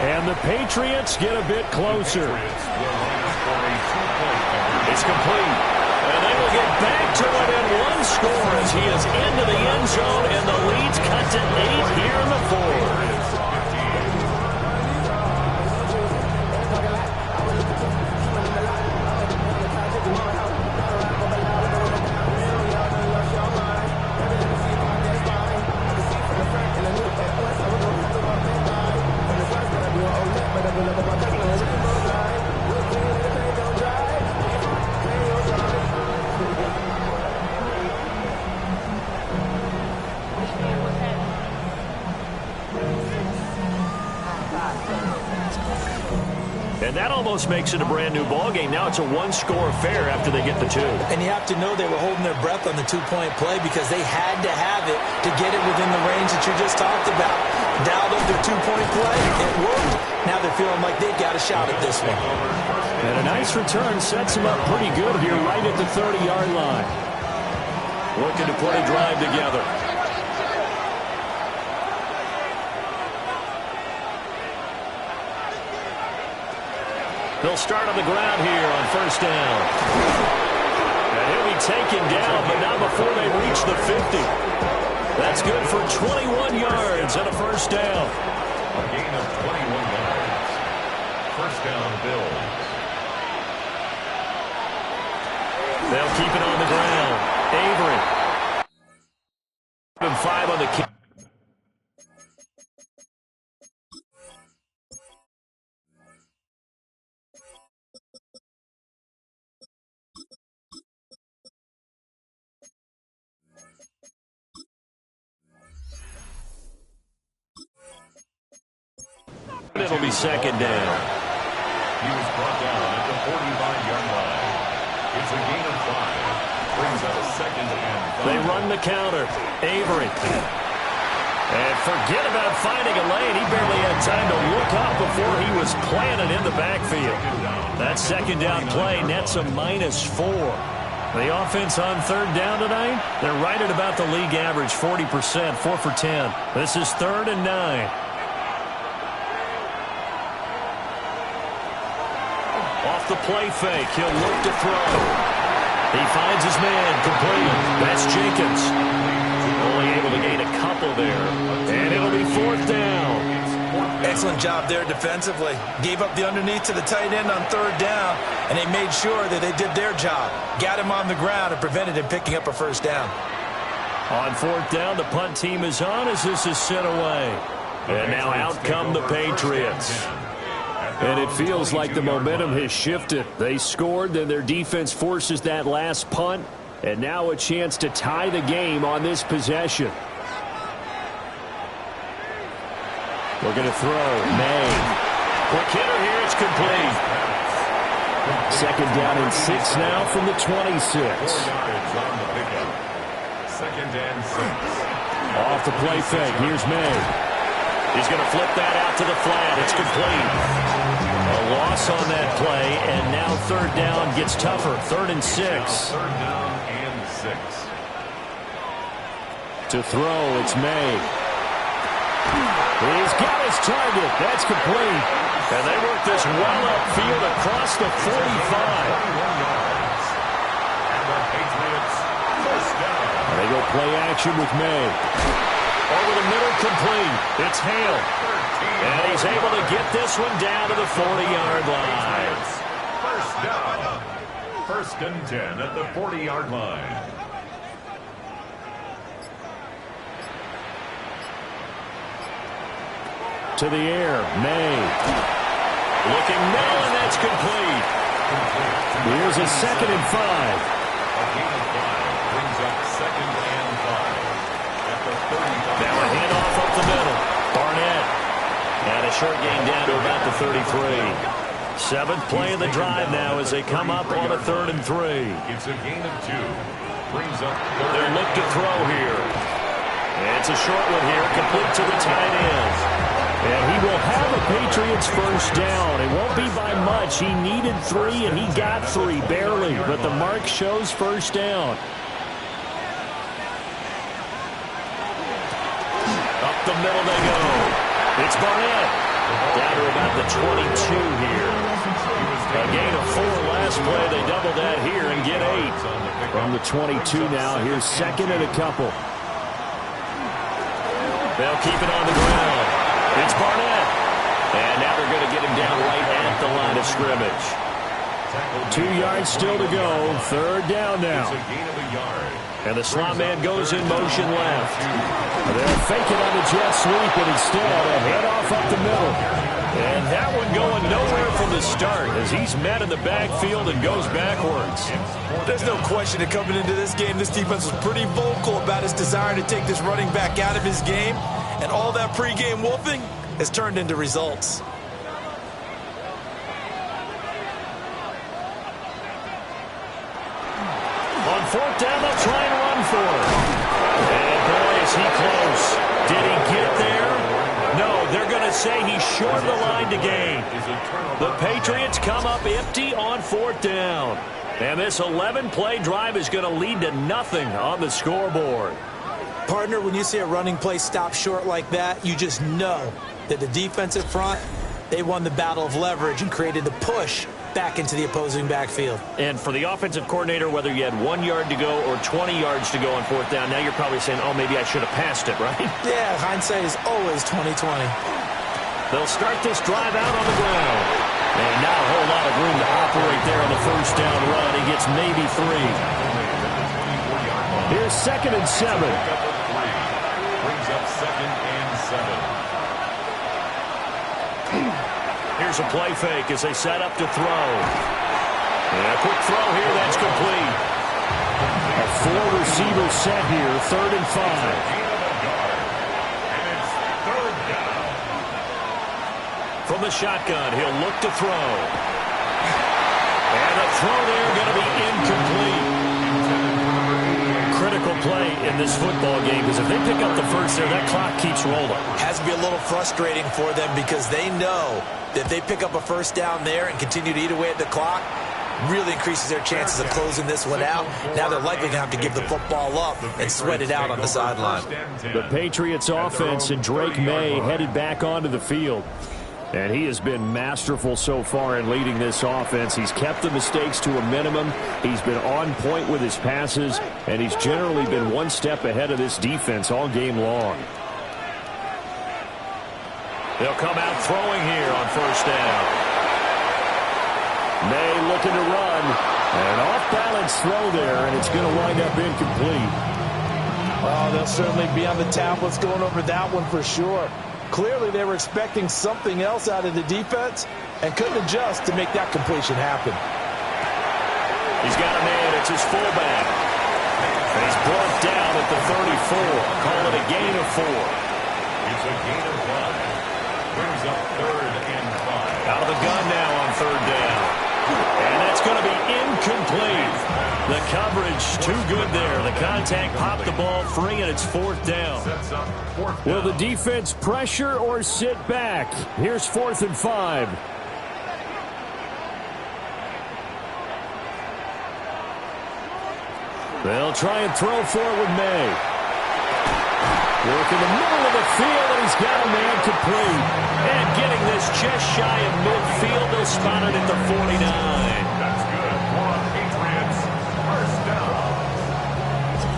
And the Patriots get a bit closer. It's complete. And they will get back to it in one score as he is into the end zone, and the lead's cut to 8 here in the fourth. And that almost makes it a brand-new ballgame. Now it's a one-score affair after they get the two. And you have to know they were holding their breath on the two-point play because they had to have it to get it within the range that you just talked about. Dialed up their two-point play. It worked. Now they're feeling like they've got a shot at this one. And a nice return sets them up pretty good here right at the 30-yard line. Looking to put a drive together. They'll start on the ground here on first down. And he'll be taken down, but not before they reach the 50. That's good for 21 yards and a first down. A gain of 21 yards. First down, Bills. They'll keep it on the ground. Avery. 5 on the kick. It'll be second down. He was brought down at the 45-yard line. It's a gain of 5. Brings up a second and 5. They run the counter. Avery. And forget about finding a lane. He barely had time to look up before he was planted in the backfield. That second down play nets a -4. The offense on third down tonight, they're right at about the league average, 40%, 4 for 10. This is 3rd and 9. Off the play fake, he'll look to throw. He finds his man, complete. That's Jenkins. Only able to gain a couple there. And it'll be 4th down. Excellent job there defensively. Gave up the underneath to the tight end on third down, and they made sure that they did their job. Got him on the ground and prevented him picking up a first down. On fourth down, the punt team is on as this is sent away. And now out come the Patriots. And it feels like the momentum has shifted. They scored, then their defense forces that last punt. And now a chance to tie the game on this possession. Looking to throw. May. Quick hitter here. It's complete. Second down and 6 now from the 26. Second and 6. Off the play fake. Here's May. He's going to flip that out to the flat. It's complete. A loss on that play, and now third down gets tougher. Third and 6. Third down and 6. To throw, it's May. He's got his target. That's complete. And they work this well upfield across the 45. And the Patriots first down. They go play action with May. Over the middle, complete. It's Hale. And he's able to get this one down to the 40-yard line. First down. First and 10 at the 40-yard line. To the air, May. Looking middle, and that's complete. Here's a 2nd and 5. A gain of 5 brings up 2nd and 5 at the 35. Now a handoff up the middle. Barnett. And a short gain down to about the 33. 7th play of the drive now as they come up on a 3rd and 3. It's a gain of 2. Brings up They'll look to throw here. And it's a short one here, complete to the tight end. And he will have a Patriots first down. It won't be by much. He needed 3, and he got 3, barely. But the mark shows first down. Up the middle they go. It's Barnett. Down to about the 22 here. A gain of 4 last play. They double that here and get 8. From the 22 now, here's 2nd and a couple. They'll keep it on the ground. It's Barnett. And now they're going to get him down right at the line of scrimmage. 2 yards still to go. Third down now. It's a gain of a yard. And the slot man goes in motion left. They'll fake it on the jet sweep, and instead a handoff up the middle. And that one going nowhere from the start as he's met in the backfield and goes backwards. There's no question that coming into this game, this defense was pretty vocal about its desire to take this running back out of his game. And all that pregame wolfing has turned into results. On fourth down, they'll try and run for it. And boy, is he close. Did he get there? No, they're going to say he's short of the line to gain. The Patriots come up empty on fourth down. And this 11-play drive is going to lead to nothing on the scoreboard. Partner, when you see a running play stop short like that, you just know that the defensive front, they won the battle of leverage and created the push back into the opposing backfield. And for the offensive coordinator, whether you had 1 yard to go or 20 yards to go on fourth down, now you're probably saying, oh, maybe I should have passed it, right? Yeah, hindsight is always 20/20. They'll start this drive out on the ground. And not a whole lot of room to operate there on the first down run. He gets maybe 3. Here's 2nd and 7. Brings up 2nd and 7. Here's a play fake as they set up to throw. And a quick throw here, that's complete. A 4-receiver set here, 3rd and 5. And it's third down. From the shotgun, he'll look to throw. And the throw there going to be incomplete. Critical play in this football game because if they pick up the first there, that clock keeps rolling. Has to be a little frustrating for them because they know that if they pick up a first down there and continue to eat away at the clock, really increases their chances of closing this one out. Now they're likely going to have to give the football up and sweat it out on the sideline. The Patriots offense and Drake May headed back onto the field. And he has been masterful so far in leading this offense. He's kept the mistakes to a minimum. He's been on point with his passes. And he's generally been one step ahead of this defense all game long. They'll come out throwing here on first down. May looking to run. An off-balance throw there, and it's going to wind up incomplete. Oh, they'll certainly be on the tablets going over that one for sure. Clearly, they were expecting something else out of the defense and couldn't adjust to make that completion happen. He's got a man. It's his fullback. He's brought down at the 34. Call it a gain of 4. It's a gain of 5. Brings up 3rd and 5. Out of the gun now on 3rd down. And that's going to be incomplete. The coverage too good there. The contact popped the ball free, and it's 4th down. Will the defense pressure or sit back? Here's 4th and 5. They'll try and throw for it with May. Work in the middle of the field, and he's got a man complete. And getting this just shy of midfield, they'll spot it at the 49. That's good for Patriots. First down.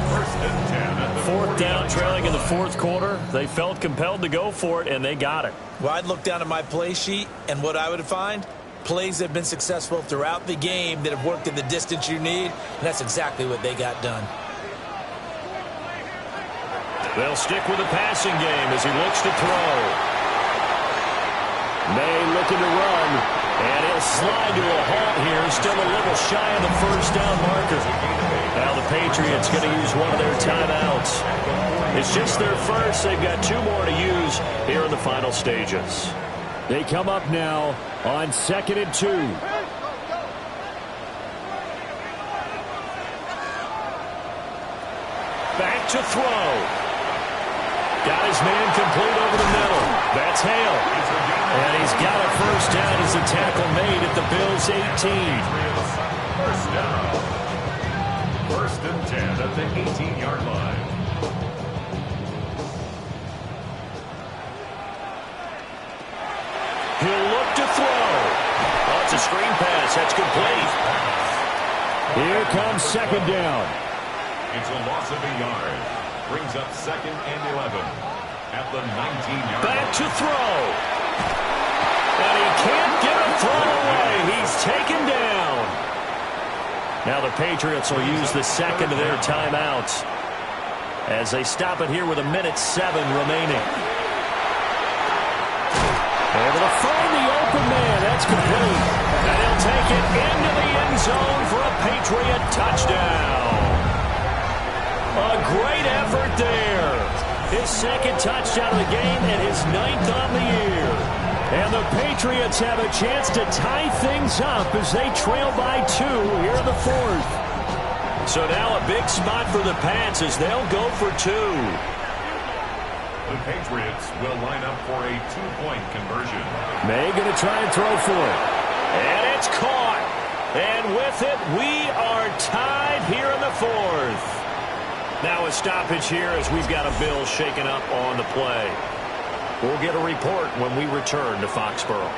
1st and 10 at the 4th down, trailing in the 4th quarter. They felt compelled to go for it, and they got it. Well, I'd look down at my play sheet, and what I would find, plays that have been successful throughout the game that have worked in the distance you need, and that's exactly what they got done. They'll stick with the passing game as he looks to throw. May looking to run. And he'll slide to a halt here. Still a little shy of the 1st down marker. Now the Patriots going to use one of their timeouts. It's just their first. They've got 2 more to use here in the final stages. They come up now on 2nd and 2. Back to throw. Got his man complete over the middle. That's Hale. And he's got a 1st down as the tackle made at the Bills' 18. First down. 1st and 10 at the 18-yard line. He'll look to throw. Oh, it's a screen pass. That's complete. Here comes 2nd down. It's a loss of a yard. Brings up 2nd and 11 at the 19-yard line. Back to throw. And he can't get a throw away. He's taken down. Now the Patriots will use the 2nd of their timeouts as they stop it here with 1:07 remaining. Able to find the open man. That's complete. And he'll take it into the end zone for a Patriot touchdown. A great effort there. His 2nd touchdown of the game and his 9th on the year. And the Patriots have a chance to tie things up as they trail by 2 here in the 4th. So now a big spot for the Pats as they'll go for 2. The Patriots will line up for a 2-point conversion. May going to try and throw for it. And it's caught. And with it, we are tied here in the 4th. Now a stoppage here as we've got a Bill shaken up on the play. We'll get a report when we return to Foxborough.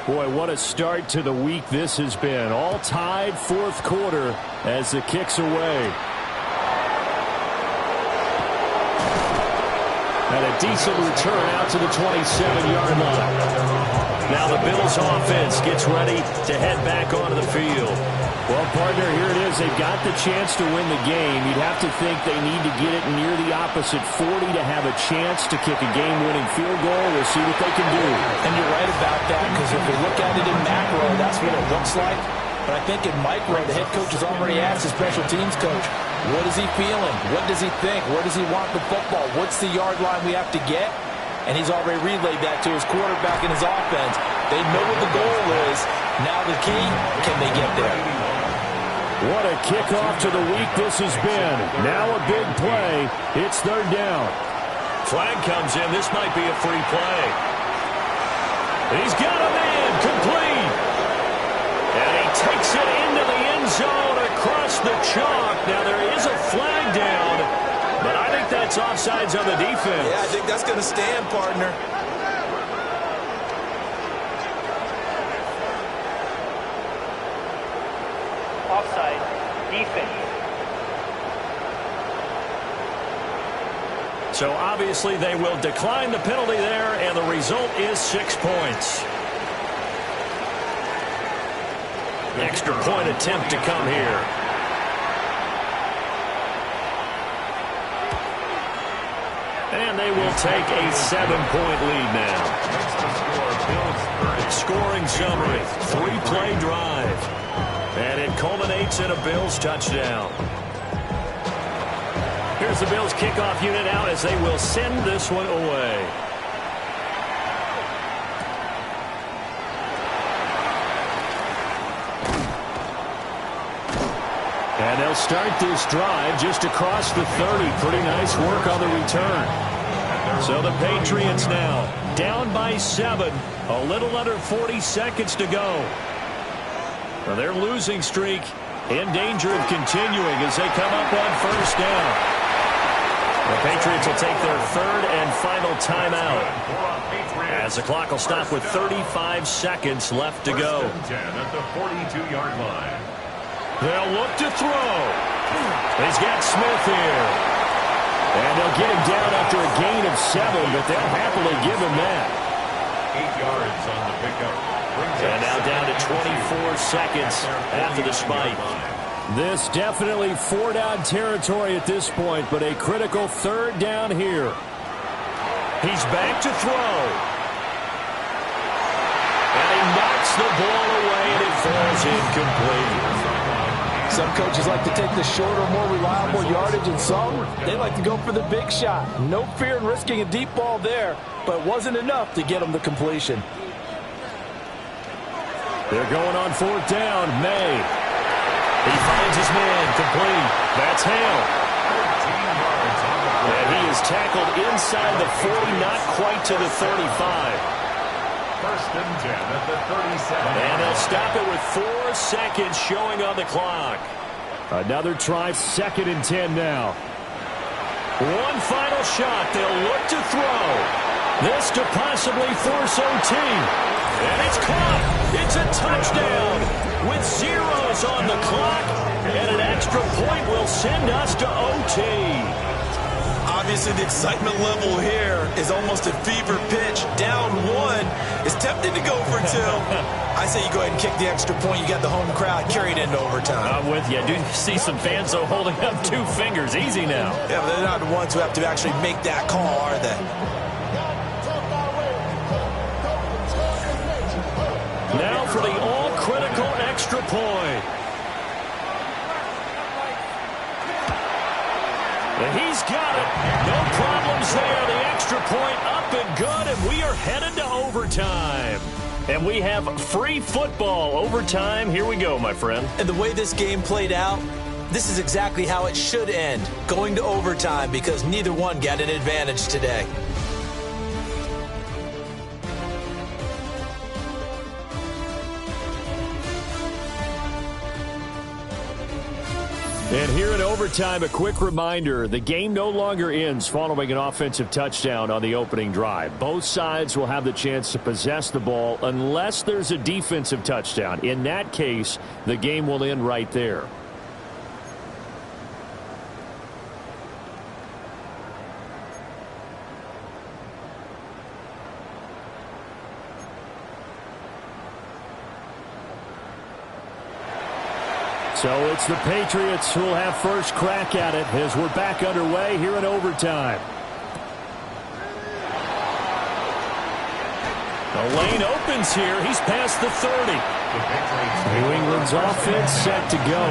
Boy, what a start to the week this has been. All tied 4th quarter as the kick's away. And a decent return out to the 27-yard line. Now the Bills offense gets ready to head back onto the field. Well, partner, here it is. They've got the chance to win the game. You'd have to think they need to get it near the opposite 40 to have a chance to kick a game-winning field goal. We'll see what they can do. And you're right about that, because if you look at it in macro, that's what it looks like. But I think in micro, the head coach has already asked the special teams coach, what is he feeling? What does he think? Where does he want the football? What's the yard line we have to get? And he's already relayed that to his quarterback and his offense. They know what the goal is. Now the key, can they get there? What a kickoff to the week this has been. Now a big play. It's 3rd down. Flag comes in. This might be a free play. He's got a man complete. And he takes it into the end zone across the chalk. Now there is a flag down, but I think that's offsides on the defense. Yeah, I think that's going to stand, partner. Offside, defense. So obviously they will decline the penalty there, and the result is 6 points. Extra point attempt to come here. And they will take a 7-point lead now. Scoring summary, 3-play drive. And it culminates in a Bills touchdown. Here's the Bills kickoff unit out as they will send this one away. And they'll start this drive just across the 30. Pretty nice work on the return. So the Patriots now down by 7. A little under 40 seconds to go. Well, their losing streak in danger of continuing as they come up on first down. The Patriots will take their third and final timeout as the clock will stop with 35 seconds left to go. First and 10 at the 42-yard line. They'll look to throw. He's got Smith here. And they'll get him down after a gain of 7, but they'll happily give him that. 8 yards on the pickup. And now down to 24 seconds after the spike. This definitely 4-down territory at this point, but a critical 3rd down here. He's back to throw. And he knocks the ball away, and it falls incomplete. Some coaches like to take the shorter, more reliable yardage, and some, they like to go for the big shot. No fear in risking a deep ball there, but it wasn't enough to get them the completion. They're going on 4th down. May. He finds his man. Complete. That's Hale. And he is tackled inside the 40, not quite to the 35. First and 10 at the 37. And they'll stop it with 4 seconds showing on the clock. Another try, 2nd and 10 now. One final shot. They'll look to throw. This to possibly force OT. And it's caught. It's a touchdown with zeros on the clock. And an extra point will send us to OT. Obviously, the excitement level here is almost a fever pitch. Down 1 is tempted to go for 2. I say you go ahead and kick the extra point. You got the home crowd carried into overtime. I'm with you. I do see some fans, though, holding up 2 fingers. Easy now. Yeah, but they're not the ones who have to actually make that call, are they? Now for the all-critical extra point. And he's got it. No problems there. The extra point up and good, and we are headed to overtime. And we have free football overtime. Here we go, my friend. And the way this game played out, this is exactly how it should end, going to overtime, because neither one got an advantage today. And here in overtime, a quick reminder, the game no longer ends following an offensive touchdown on the opening drive. Both sides will have the chance to possess the ball unless there's a defensive touchdown. In that case, the game will end right there. So it's the Patriots who will have first crack at it as we're back underway here in overtime. The lane opens here. He's past the 30. New England's offense set to go.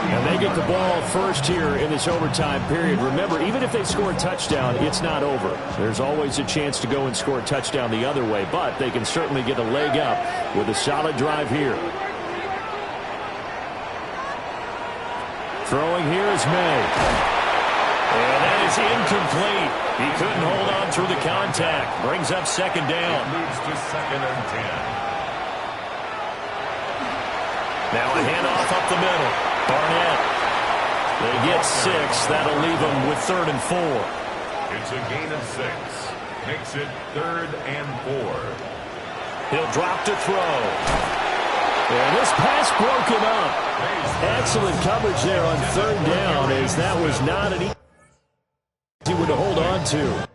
And they get the ball first here in this overtime period. Remember, even if they score a touchdown, it's not over. There's always a chance to go and score a touchdown the other way, but they can certainly get a leg up with a solid drive here. Throwing here is May. And that is incomplete. He couldn't hold on through the contact. Brings up 2nd down. It moves to 2nd and 10. Now a handoff up the middle. Barnett. They get 6. That'll leave them with 3rd and 4. It's a gain of 6. Makes it 3rd and 4. He'll drop to throw. And this pass broken up. Excellent coverage there on 3rd down, as that was not an easy one to hold on to.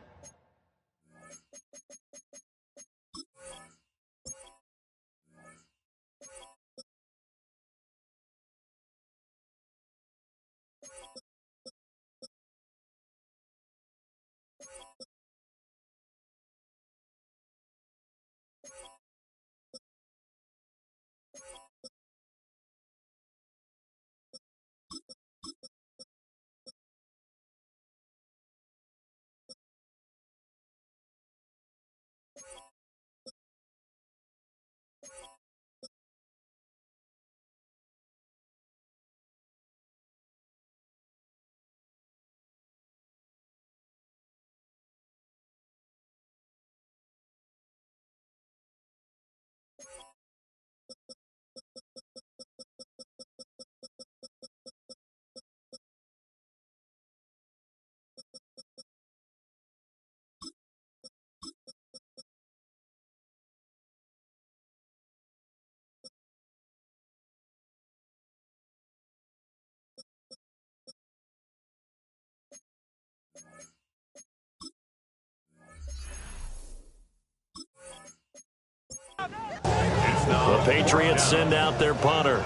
The Patriots send out their punter.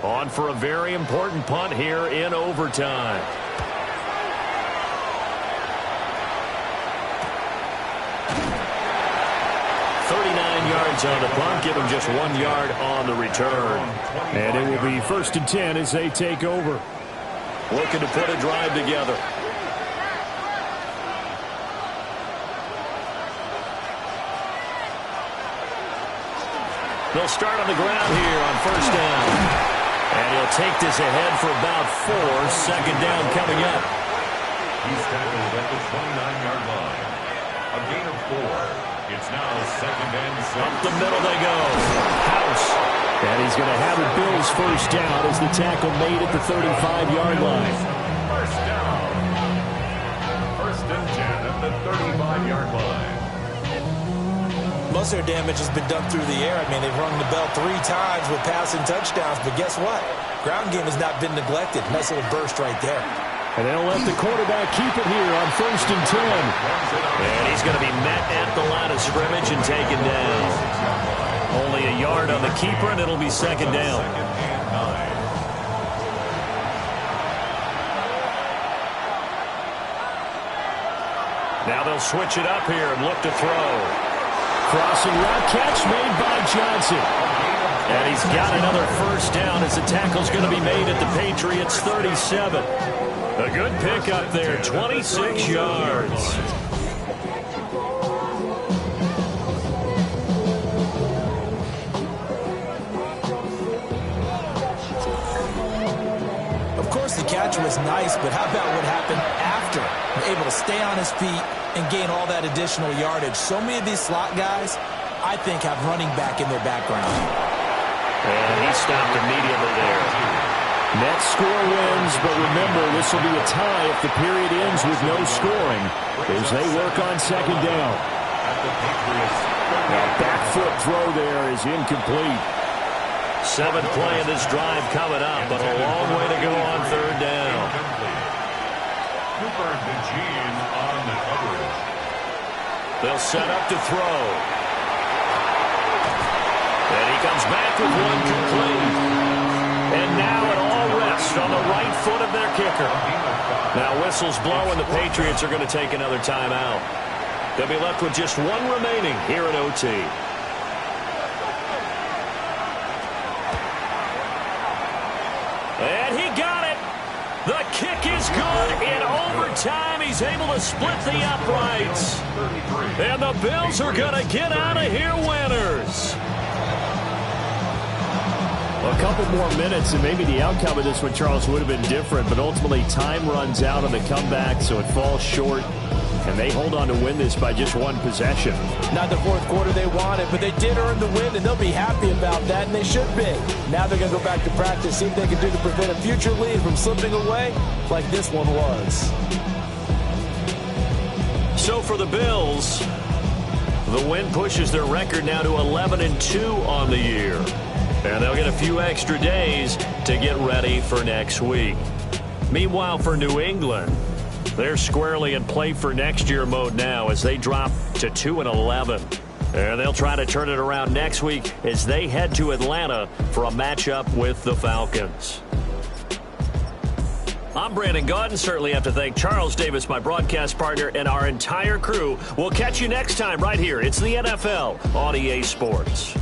On for a very important punt here in overtime. Yards on the punt, give him just 1 yard on the return. And it will be 1st and 10 as they take over. Looking to put a drive together. They'll start on the ground here on 1st down. And he'll take this ahead for about 4. 2nd down coming up. He's tackled at the 29-yard line. A gain of 4. It's now 2nd and 6. Up the middle they go. House. And he's going to have a Bills 1st down as the tackle made at the 35-yard line. 1st down. 1st and 10 at the 35-yard line. Most of their damage has been done through the air. I mean, they've rung the bell 3 times with passing touchdowns. But guess what? Ground game has not been neglected. Nice little burst right there. And they'll let the quarterback keep it here on 1st and 10. And he's going to be met at the line of scrimmage and taken down. Only a yard on the keeper, and it'll be 2nd down. Now they'll switch it up here and look to throw. Crossing route catch made by Johnson. And he's got another 1st down as the tackle's going to be made at the Patriots' 37. A good pickup there, 26 yards. Of course, the catch was nice, but how about what happened after? Able to stay on his feet and gain all that additional yardage. So many of these slot guys, I think, have running back in their background. And he stopped immediately there. Next score wins, but remember, this will be a tie if the period ends with no scoring as they work on 2nd down. Now, back foot throw there is incomplete. 7th play of this drive coming up, but a long way to go on 3rd down. Cooper DeJean on the coverage. They'll set up to throw. And he comes back with one complete. And now it all rests on the right foot of their kicker. Now whistles blow and the Patriots are going to take another timeout. They'll be left with just 1 remaining here at OT. And he got it. The kick is good. In overtime, he's able to split the uprights. And the Bills are going to get out of here winners. A couple more minutes, and maybe the outcome of this one, Charles, would have been different. But ultimately, time runs out on the comeback, so it falls short. And they hold on to win this by just 1 possession. Not the 4th quarter they wanted, but they did earn the win, and they'll be happy about that, and they should be. Now they're going to go back to practice, see if they can do to prevent a future lead from slipping away like this one was. So for the Bills, the win pushes their record now to 11-2 on the year. And they'll get a few extra days to get ready for next week. Meanwhile, for New England, they're squarely in play for next year mode now as they drop to 2-11. And they'll try to turn it around next week as they head to Atlanta for a matchup with the Falcons. I'm Brandon Gaudin. Certainly have to thank Charles Davis, my broadcast partner, and our entire crew. We'll catch you next time right here. It's the NFL on EA Sports.